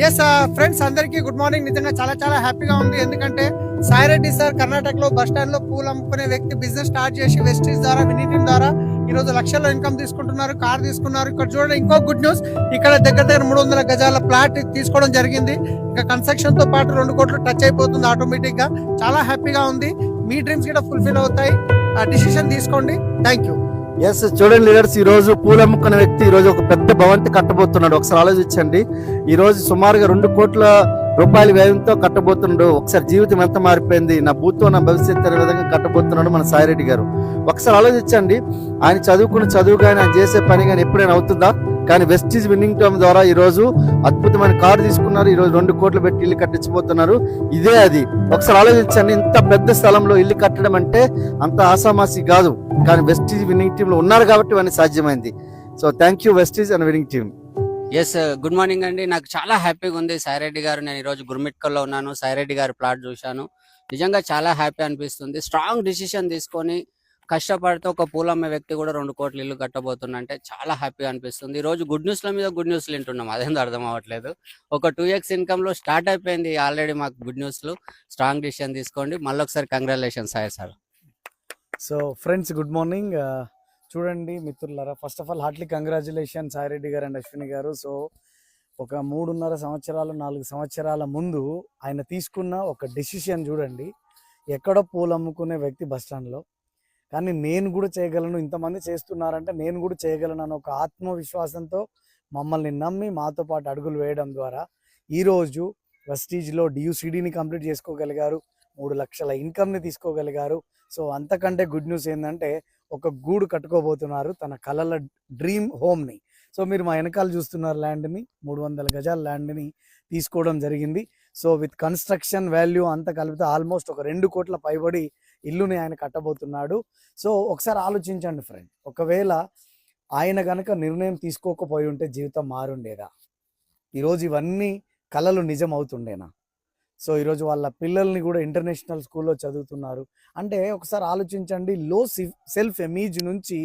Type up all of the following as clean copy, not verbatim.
Yes friends అందరికీ good morning. నిజంగా చాలా చాలా హ్యాపీగా ఉంది. ఎందుకంటే సాయిరెడ్డి సార్ కర్ణాటకలో బస్ స్టాండ్ లో పూలు అమ్ముకునే వ్యక్తి బిజినెస్ స్టార్ట్ చేసి వెస్టీజ్ ద్వారా వినీ టీమ్ ద్వారా ఈ రోజు లక్షల్లో ఇన్కమ్ తీసుకుంటున్నారు, కార్ తీసుకున్నారు. ఇక్కడ చూడండి ఇంకో గుడ్ న్యూస్, ఇక్కడ దగ్గర దగ్గర 300 గజాల ప్లాట్ తీసుకోవడం జరిగింది. ఇంకా కన్స్ట్రక్షన్ తో పాటు 2 కోట్లు టచ్ అయిపోతుంది ఆటోమేటిక్ గా. చాలా హ్యాపీగా ఉంది. మీ డ్రీమ్స్ కూడా ఫుల్ఫిల్ అవుతాయి. డిసిషన్ తీసుకోండి. Thank you. ఎస్ చూడండి లీడర్స్, ఈ రోజు పూలు అమ్ముకున్న వ్యక్తి ఈ రోజు ఒక పెద్ద భవంతి కట్టబోతున్నాడు. ఒకసారి ఆలోచించండి, ఈ రోజు సుమారుగా 2 కోట్ల రూపాయల వ్యయంతో కట్టబోతున్నాడు. ఒకసారి జీవితం ఎంత మారిపోయింది, నా భూతో నా భవిష్యత్తు అనే విధంగా కట్టబోతున్నాడు మన సాయిరెడ్డి గారు. ఒకసారి ఆలోచించండి, ఆయన చదువుకున్న చదువు కానీ ఆయన చేసే పని కానీ ఎప్పుడైనా అవుతుందా? కానీ వెస్టీజ్ విన్నింగ్ టీమ్ ద్వారా ఈ రోజు అద్భుతమైన కారు తీసుకున్నారు. ఈ రోజు 2 కోట్లు పెట్టి ఇల్లు కట్టించబోతున్నారు. ఇదే అది. ఒకసారి ఆలోచించండి, ఇంత పెద్ద స్థలంలో ఇల్లు కట్టడం అంటే అంత ఆసామాసి కాదు. కానీ వెస్టీజ్ విన్నింగ్ టీమ్ లో ఉన్నారు కాబట్టి ఇవన్నీ సాధ్యమైంది. So thank you Vestige and winning team. Yes good morning అండి. నాకు చాలా హ్యాపీగా ఉంది. సాయిరెడ్డి గారు, నేను ఈరోజు గుర్మిట్కల్లో ఉన్నాను. సాయిరెడ్డి గారు ప్లాట్ చూశాను. నిజంగా చాలా హ్యాపీ అనిపిస్తుంది. స్ట్రాంగ్ డిసిషన్ తీసుకొని కష్టపడితే ఒక పూలమ్మే వ్యక్తి కూడా 2 కోట్ల ఇల్లు కట్టబోతుందంటే చాలా హ్యాపీగా అనిపిస్తుంది. ఈ రోజు గుడ్ న్యూస్ల మీద గుడ్ న్యూస్లు వింటున్నాం, అదేందో అర్థం అవ్వట్లేదు. ఒక 2x ఇన్కమ్ లో స్టార్ట్ అయిపోయింది ఆల్రెడీ మాకు గుడ్ న్యూస్లు. స్ట్రాంగ్ డిసిషన్ తీసుకోండి. మళ్ళీ ఒకసారి congratulation Sai sir. So friends good morning. చూడండి మిత్రులారా, first of all heartly congratulation Saireddy గారు అండ్ అశ్విని గారు. సో ఒక 3.5 సంవత్సరాలు 4 సంవత్సరాల ముందు ఆయన తీసుకున్న ఒక డెసిషన్ చూడండి. ఎక్కడో పూలు అమ్ముకునే వ్యక్తి బస్టాండ్లో, కానీ నేను కూడా చేయగలను, ఇంతమంది చేస్తున్నారంటే నేను కూడా చేయగలను అన్న ఒక ఆత్మవిశ్వాసంతో మమ్మల్ని నమ్మి మాతో పాటు అడుగులు వేయడం ద్వారా ఈరోజు వెస్టీజ్లో డియూసిడీని కంప్లీట్ చేసుకోగలిగారు, 3 లక్షల ఇన్కమ్ని తీసుకోగలిగారు. సో అంతకంటే గుడ్ న్యూస్ ఏంటంటే ఒక గూడు కట్టుకోబోతున్నారు, తన కలల డ్రీమ్ హోమ్ని. సో మీరు మా వెనకాల చూస్తున్నారు, ల్యాండ్ని 300 గజాల ల్యాండ్ని తీసుకోవడం జరిగింది. సో విత్ కన్స్ట్రక్షన్ వాల్యూ అంతా కలిపితే ఆల్మోస్ట్ ఒక 2 కోట్ల పైబడి ఇల్లుని ఆయన కట్టబోతున్నాడు. సో ఒకసారి ఆలోచించండి ఫ్రెండ్, ఒకవేళ ఆయన కనుక నిర్ణయం తీసుకోకపోయి ఉంటే జీవితం మారుండేదా? ఈరోజు ఇవన్నీ కలలు నిజం అవుతుండేనా? సో ఈరోజు వాళ్ళ పిల్లల్ని కూడా ఇంటర్నేషనల్ స్కూల్లో చదువుతున్నారు. అంటే ఒకసారి ఆలోచించండి, లో సెల్ఫ్ ఇమేజ్ నుంచి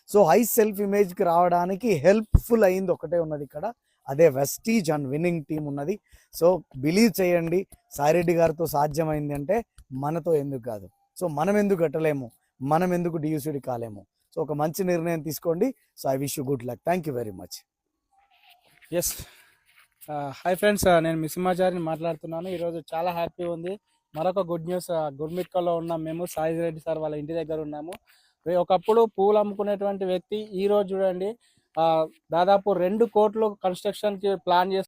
సో హై సెల్ఫ్ ఇమేజ్కి రావడానికి హెల్ప్ఫుల్ అయింది ఒకటే ఉన్నది ఇక్కడ, అదే వెస్టీజ్ అండ్ విన్నింగ్ టీం ఉన్నది. సో బిలీవ్ చేయండి, సాయిరెడ్డి గారితో సాధ్యమైంది అంటే మనతో ఎందుకు కాదు? సో మనం ఎందుకు కట్టలేము, మనం ఎందుకు డియూసిడి కాలేము? సో ఒక మంచి నిర్ణయం తీసుకోండి. So I wish you good luck. Thank you very much. Yes hi friends, నేను మిసింహాచారిని మాట్లాడుతున్నాను. ఈరోజు చాలా హ్యాపీ ఉంది. మరొక గుడ్ న్యూస్, గుర్మిట్కల్లో ఉన్నాం మేము. సాయిరెడ్డి సార్ వాళ్ళ ఇంటి దగ్గర ఉన్నాము. ఒకప్పుడు పూలు అమ్ముకునేటువంటి వ్యక్తి ఈరోజు చూడండి దాదాపు 2 కోట్లు కన్స్ట్రక్షన్కి ప్లాన్ చేసి